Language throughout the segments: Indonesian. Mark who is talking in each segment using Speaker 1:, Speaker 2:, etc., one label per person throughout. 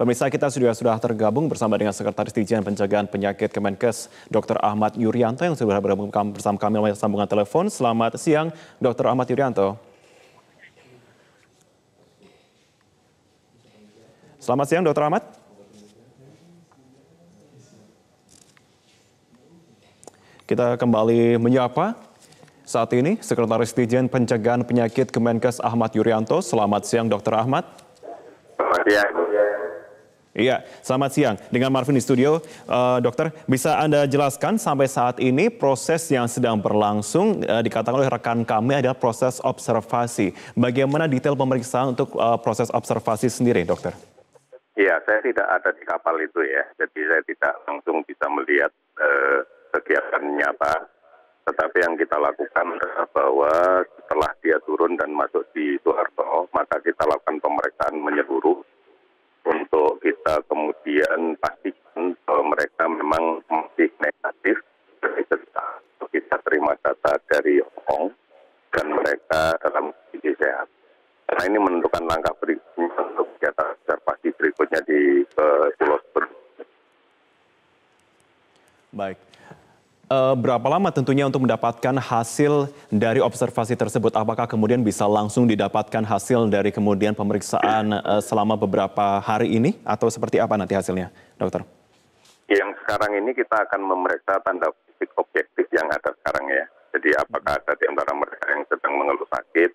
Speaker 1: Pemirsa kita sudah tergabung bersama dengan Sekretaris Dirjen Pencegahan Penyakit Kemenkes, Dr. Ahmad Yuryanto yang sudah bergabung bersama kami melalui sambungan telepon. Selamat siang, Dr. Ahmad Yuryanto. Selamat siang, Dr. Ahmad. Kita kembali menyapa saat ini Sekretaris Dirjen Pencegahan Penyakit Kemenkes Ahmad Yuryanto. Selamat siang, Dr. Ahmad.
Speaker 2: Selamat siang.
Speaker 1: Iya, selamat siang. Dengan Marvin di studio, dokter, bisa Anda jelaskan sampai saat ini proses yang sedang berlangsung dikatakan oleh rekan kami adalah proses observasi. Bagaimana detail pemeriksaan untuk proses observasi sendiri, dokter?
Speaker 2: Iya, saya tidak ada di kapal itu ya, jadi saya tidak langsung bisa melihat kegiatan nyata. Tetapi yang kita lakukan adalah bahwa setelah dia turun dan masuk di Soeharto, maka kita lakukan pemeriksaan menyeluruh untuk kita kemudian pastikan bahwa mereka memang masih negatif. Kita terima data dari Hong Kong dan mereka dalam kondisi sehat. Karena ini menentukan langkah berikutnya untuk kegiatan observasi berikutnya di Pulau Sebaru.
Speaker 1: Baik. Berapa lama tentunya untuk mendapatkan hasil dari observasi tersebut? Apakah kemudian bisa langsung didapatkan hasil dari kemudian pemeriksaan selama beberapa hari ini? Atau seperti apa nanti hasilnya, dokter?
Speaker 2: Yang sekarang ini kita akan memeriksa tanda fisik objektif yang ada sekarang ya. Jadi apakah ada di antara mereka yang sedang mengeluh sakit,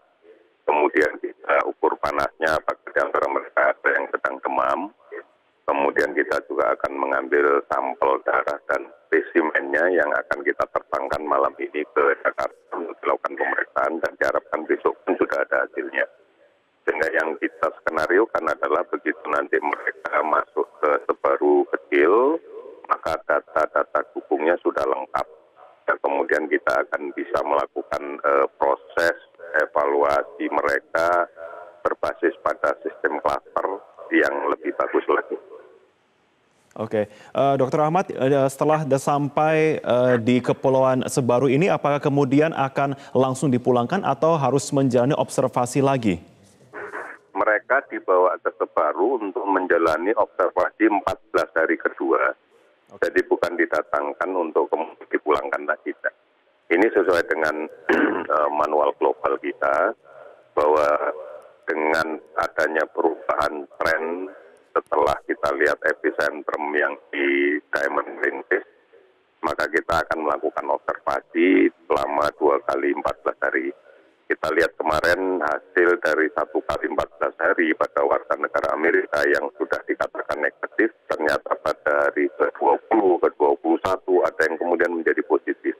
Speaker 2: kemudian kita ukur panasnya, apakah di antara mereka ada yang sedang demam. Kemudian kita juga akan mengambil sampel darah dan spesimennya yang akan kita terbangkan malam ini ke Jakarta untuk dilakukan pemeriksaan dan diharapkan besok pun sudah ada hasilnya. Sehingga yang kita skenariokan adalah begitu nanti mereka masuk ke Sebaru kecil, maka data-data dukungnya sudah lengkap. Dan kemudian kita akan bisa melakukan proses evaluasi mereka berbasis pada sistem klaster yang lebih bagus lagi.
Speaker 1: Oke, Dr. Ahmad, setelah sampai di Kepulauan Sebaru ini, apakah kemudian akan langsung dipulangkan atau harus menjalani observasi lagi?
Speaker 2: Mereka dibawa ke Sebaru untuk menjalani observasi 14 hari kedua. Jadi bukan didatangkan untuk kemudian dipulangkan lagi. Ini sesuai dengan manual global kita, bahwa dengan adanya perubahan tren setelah kita lihat epicentrum yang di Diamond Princess, maka kita akan melakukan observasi selama 2 kali 14 hari. Kita lihat kemarin hasil dari 1 kali 14 hari pada warga negara Amerika yang sudah dikatakan negatif, ternyata pada hari ke-20, ke-21 ada yang kemudian menjadi positif.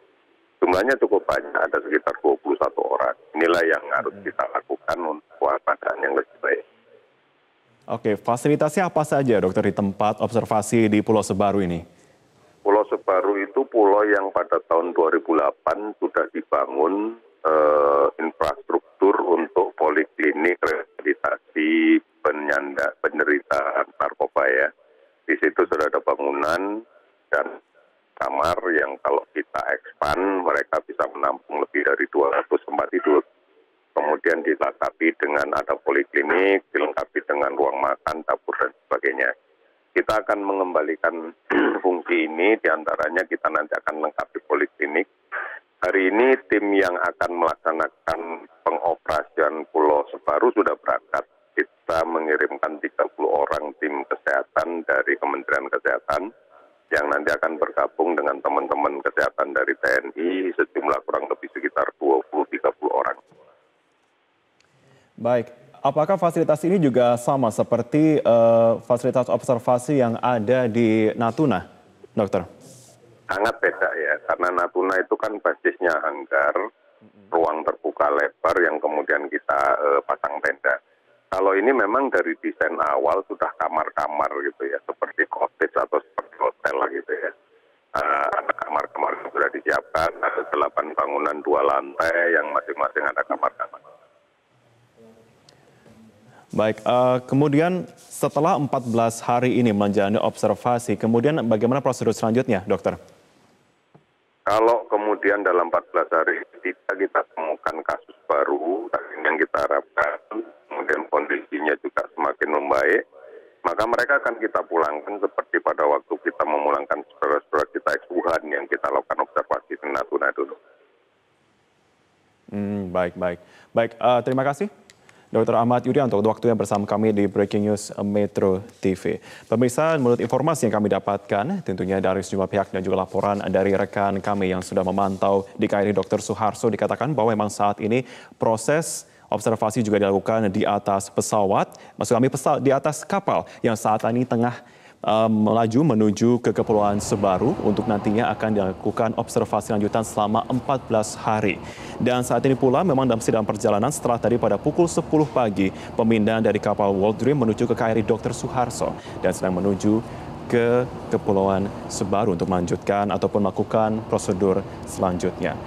Speaker 2: Jumlahnya cukup banyak, ada sekitar 21 orang. Inilah yang harus kita lakukan untuk kewaspadaan yang lebih baik.
Speaker 1: Oke, fasilitasnya apa saja, dokter, di tempat observasi di Pulau Sebaru ini?
Speaker 2: Pulau Sebaru itu pulau yang pada tahun 2008 sudah dibangun infrastruktur untuk poliklinik rehabilitasi penderita narkoba ya. Di situ sudah ada bangunan dan kamar yang kalau kita expand mereka bisa menampung lebih dari 200 tempat tidur. Kemudian dilengkapi dengan ada poliklinik, dilengkapi dengan ruang makan, dapur, dan sebagainya. Kita akan mengembalikan fungsi ini, diantaranya kita nanti akan lengkapi poliklinik. Hari ini tim yang akan melaksanakan pengoperasian Pulau Sebaru sudah berangkat. Kita mengirimkan 30 orang tim kesehatan dari Kementerian Kesehatan, yang nanti akan bergabung dengan teman-teman kesehatan dari TNI, sejumlah kurang lebih sekitar 20-30 orang.
Speaker 1: Baik, apakah fasilitas ini juga sama seperti fasilitas observasi yang ada di Natuna, dokter?
Speaker 2: Sangat beda ya, karena Natuna itu kan basisnya hanggar, ruang terbuka lebar yang kemudian kita pasang tenda. Kalau ini memang dari desain awal sudah kamar-kamar gitu ya, seperti cottage atau seperti hotel gitu ya. Ada kamar-kamar yang sudah disiapkan, ada 8 bangunan 2 lantai yang masing-masing ada kamar-kamar.
Speaker 1: Baik, kemudian setelah 14 hari ini menjalani observasi, kemudian bagaimana prosedur selanjutnya, dokter?
Speaker 2: Kalau kemudian dalam 14 hari kita temukan kasus baru, yang kita harapkan, kemudian kondisinya juga semakin membaik, maka mereka akan kita pulangkan seperti pada waktu kita memulangkan saudara-saudara kita ex-Wuhan yang kita lakukan observasi di Natuna dulu.
Speaker 1: Baik. Terima kasih Dr. Ahmad Yuryanto untuk waktunya bersama kami di Breaking News Metro TV. Pemirsa, menurut informasi yang kami dapatkan, tentunya dari sejumlah pihak dan juga laporan dari rekan kami yang sudah memantau di KRI Dr. Suharso, dikatakan bahwa memang saat ini proses observasi juga dilakukan di atas pesawat, maksud kami di atas kapal yang saat ini tengah melaju menuju ke Kepulauan Sebaru untuk nantinya akan dilakukan observasi lanjutan selama 14 hari. Dan saat ini pula memang dalam perjalanan setelah tadi pada pukul 10 pagi pemindahan dari kapal World Dream menuju ke KRI Dr. Suharso dan sedang menuju ke Kepulauan Sebaru untuk melanjutkan ataupun melakukan prosedur selanjutnya.